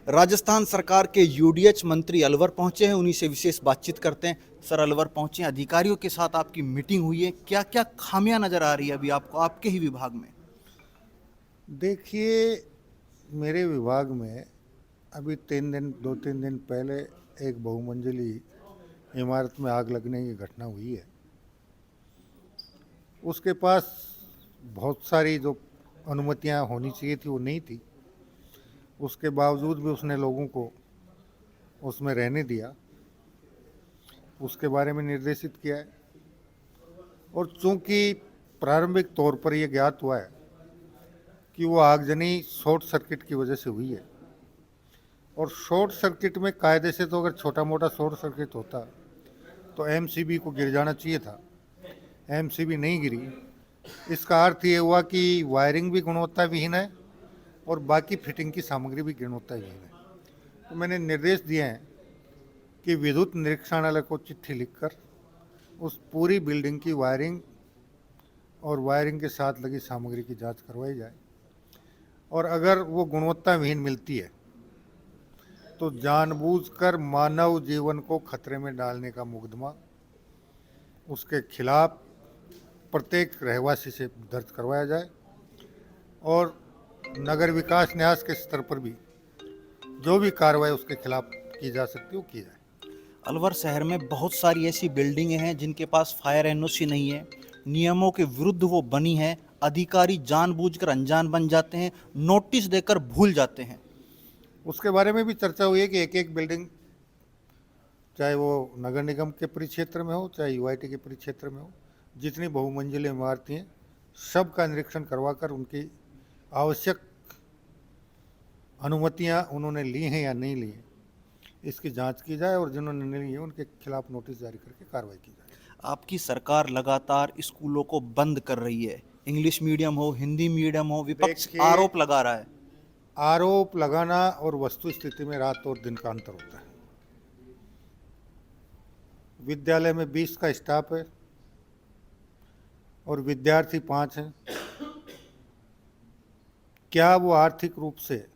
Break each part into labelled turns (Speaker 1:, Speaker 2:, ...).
Speaker 1: राजस्थान सरकार के यूडीएच मंत्री अलवर पहुंचे हैं, उन्हीं से विशेष बातचीत करते हैं। सर, अलवर पहुंचे, अधिकारियों के साथ आपकी मीटिंग हुई है, क्या क्या खामियां नजर आ रही है अभी आपको आपके ही विभाग में?
Speaker 2: देखिए, मेरे विभाग में अभी 2-3 दिन पहले एक बहुमंजिली इमारत में आग लगने की घटना हुई है। उसके पास बहुत सारी जो अनुमतियां होनी चाहिए थी वो नहीं थी। उसके बावजूद भी उसने लोगों को उसमें रहने दिया, उसके बारे में निर्देशित किया है। और चूंकि प्रारंभिक तौर पर यह ज्ञात हुआ है कि वो आगजनी शॉर्ट सर्किट की वजह से हुई है, और शॉर्ट सर्किट में कायदे से तो अगर छोटा मोटा शॉर्ट सर्किट होता तो एमसीबी को गिर जाना चाहिए था। एमसीबी नहीं गिरी। इसका अर्थ ये हुआ कि वायरिंग भी गुणवत्ता विहीन है और बाकी फिटिंग की सामग्री भी गुणवत्ता विहीन है। तो मैंने निर्देश दिए हैं कि विद्युत निरीक्षणालय को चिट्ठी लिखकर उस पूरी बिल्डिंग की वायरिंग और वायरिंग के साथ लगी सामग्री की जांच करवाई जाए, और अगर वो गुणवत्ता विहीन मिलती है तो जानबूझकर मानव जीवन को खतरे में डालने का मुकदमा उसके खिलाफ प्रत्येक रहवासी से दर्ज करवाया जाए, और नगर विकास न्यास के स्तर पर भी जो भी कार्रवाई उसके खिलाफ की जा सकती है वो की जाए।
Speaker 1: अलवर शहर में बहुत सारी ऐसी बिल्डिंगें हैं जिनके पास फायर एनओसी नहीं है, नियमों के विरुद्ध वो बनी है, अधिकारी जानबूझकर अनजान बन जाते हैं, नोटिस देकर भूल जाते हैं।
Speaker 2: उसके बारे में भी चर्चा हुई है कि एक एक बिल्डिंग, चाहे वो नगर निगम के परिक्षेत्र में हो चाहे यूआईटी के परिक्षेत्र में हो, जितनी बहुमंजिली इमारतें हैं सब का निरीक्षण करवाकर उनकी आवश्यक अनुमतियां उन्होंने ली हैं या नहीं ली हैं इसकी जांच की जाए, और जिन्होंने नहीं ली है उनके खिलाफ नोटिस जारी करके कार्रवाई की जाए।
Speaker 1: आपकी सरकार लगातार स्कूलों को बंद कर रही है, इंग्लिश मीडियम हो हिंदी मीडियम हो, विपक्ष
Speaker 2: देखिए,
Speaker 1: आरोप लगा रहा है।
Speaker 2: आरोप लगाना और वस्तु स्थिति में रात और दिन का अंतर होता है। विद्यालय में 20 का स्टाफ है और विद्यार्थी 5 हैं। क्या वो आर्थिक रूप से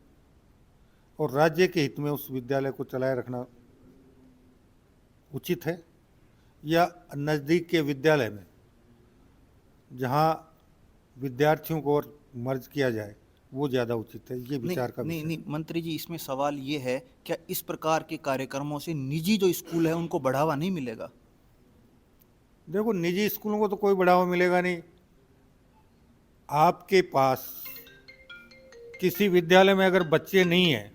Speaker 2: और राज्य के हित में उस विद्यालय को चलाए रखना उचित है, या नज़दीक के विद्यालय में जहां विद्यार्थियों को और मर्ज किया जाए वो ज़्यादा उचित है? ये विचार का
Speaker 1: नहीं
Speaker 2: विषय।
Speaker 1: नहीं मंत्री जी, इसमें सवाल ये है, क्या इस प्रकार के कार्यक्रमों से निजी जो स्कूल है उनको बढ़ावा नहीं मिलेगा?
Speaker 2: देखो, निजी स्कूलों को तो कोई बढ़ावा मिलेगा नहीं। आपके पास किसी विद्यालय में अगर बच्चे नहीं हैं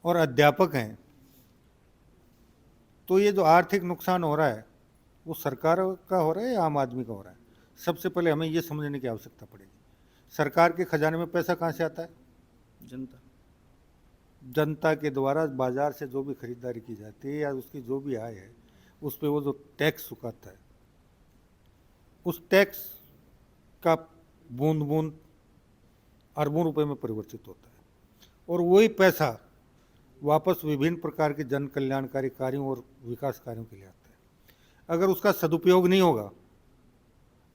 Speaker 2: और अध्यापक हैं तो ये जो आर्थिक नुकसान हो रहा है वो सरकार का हो रहा है या आम आदमी का हो रहा है? सबसे पहले हमें ये समझने की आवश्यकता पड़ेगी, सरकार के खजाने में पैसा कहाँ से आता है?
Speaker 1: जनता।
Speaker 2: जनता के द्वारा बाजार से जो भी खरीदारी की जाती है या उसकी जो भी आय है उस पर वो जो टैक्स चुकाता है, उस टैक्स का बूंद बूंद अरबों रुपए में परिवर्तित होता है, और वही पैसा वापस विभिन्न प्रकार के जन कल्याणकारी कार्यों और विकास कार्यों के लिए आता है। अगर उसका सदुपयोग नहीं होगा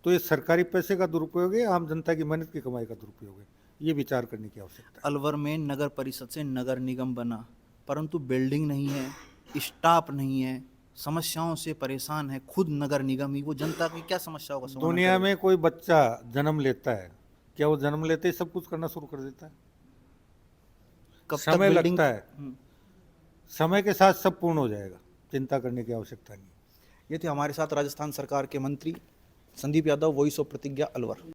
Speaker 2: तो ये सरकारी पैसे का दुरुपयोग है, आम जनता की मेहनत की कमाई का दुरुपयोग है। ये विचार करने की आवश्यकता है।
Speaker 1: अलवर में नगर परिषद से नगर निगम बना, परंतु बिल्डिंग नहीं है, स्टाफ नहीं है, समस्याओं से परेशान है खुद नगर निगम ही। वो जनता की क्या समस्याओं का समाधान
Speaker 2: दुनिया
Speaker 1: करेगा?
Speaker 2: में कोई बच्चा जन्म लेता है, क्या वो जन्म लेते ही सब कुछ करना शुरू कर देता है?
Speaker 1: कब तक
Speaker 2: समय
Speaker 1: बिल्डिंग?
Speaker 2: लगता है। समय के साथ सब पूर्ण हो जाएगा, चिंता करने की आवश्यकता नहीं।
Speaker 1: ये थे हमारे साथ राजस्थान सरकार के मंत्री संदीप यादव, वॉइस ऑफ प्रतिज्ञा, अलवर।